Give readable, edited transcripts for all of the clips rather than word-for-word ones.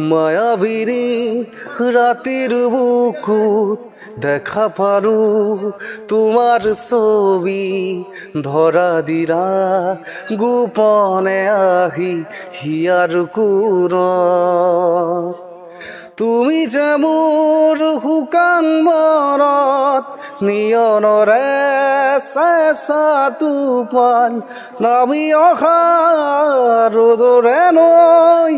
মায়াবিনী রাতের বুকুত দেখা পারু তোমার ছবি ধরা দিলা গোপনে আহি হিয়ার কুর তুমি যে মোর শুকান মনত নিয়নৰে চেঁচা টোপাল নামি অহা ৰ'দৰে নৈ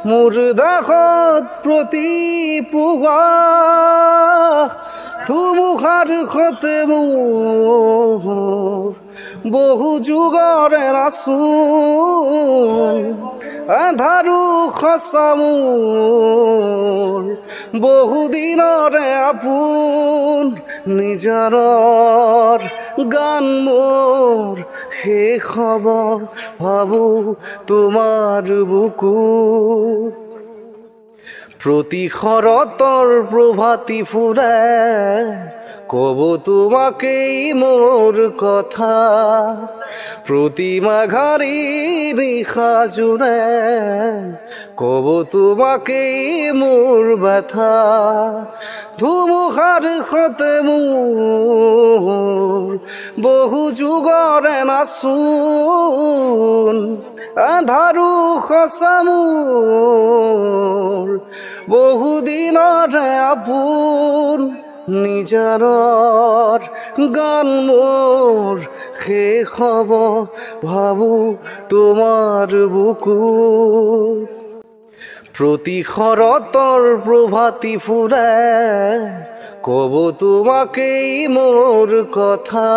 মোৰ দাহত প্ৰতিপুৱা ধুমুহাৰ সতে মোৰ বহু যুগৰে নাচোন আন্ধাৰো সঁচা মোৰ বহুদিনৰে আপোন নিজৰৰ গান মোৰ শেষ হ'ব ভাবোঁ তোমাৰ বুকুত প্ৰতি শৰতৰ প্ৰভাতী ফুলে কব তোমাকেই মোৰ কথা প্ৰতি মাঘাৰী নিশা জোৰে কব তোমাকেই মোৰ ব্যথা ধুমুহাৰ সতে মোৰ বহু যুগৰে নাচোন আন্ধাৰো সঁচা মোৰ বহুদিনৰে আপোন নিজৰৰ গান মোৰ শেষ হ'ব ভাবোঁ তোমাৰ বুকুত প্ৰতি শৰতৰ প্ৰভাতী ফুলে কব তোমাকেই মোৰ কথা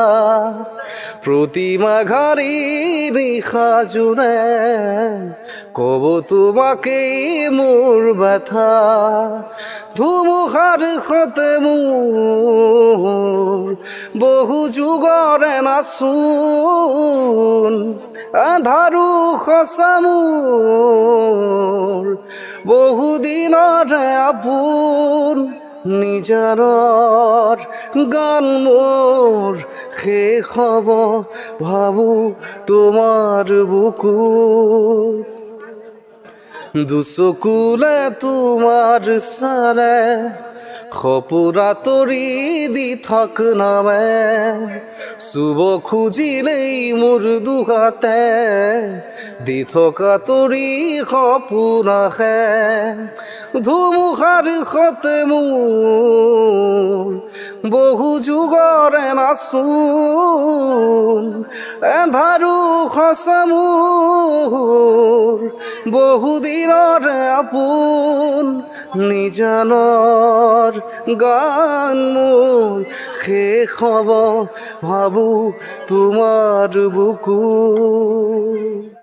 প্ৰতি মাঘাৰী নিশা জোৰে কব তোমাকেই মোৰ ব্যথা ধুমুহাৰ সতে মোৰ বহু যুগৰে নাচোন আন্ধাৰো সঁচা মোৰ বহুদিনৰে আপোন নিজৰৰ গান মোৰ শেষ হ'ব ভাবোঁ তোমাৰ বুকুত দুচকুলে তোমাৰ চালে সপোনা তৰি দি থাক নামে চুব খুজিলেই মোৰ দুহাতে দি থকা তৰি সপোনাহে ধুমুহাৰ সতে মোৰ বহু যুগৰে নাচোন আন্ধাৰো সঁচা মোৰ বহুদিনৰে আপোন নিজনৰ গান মোৰ শেষ হ'ব ভাবোঁ তোমাৰ বুকুত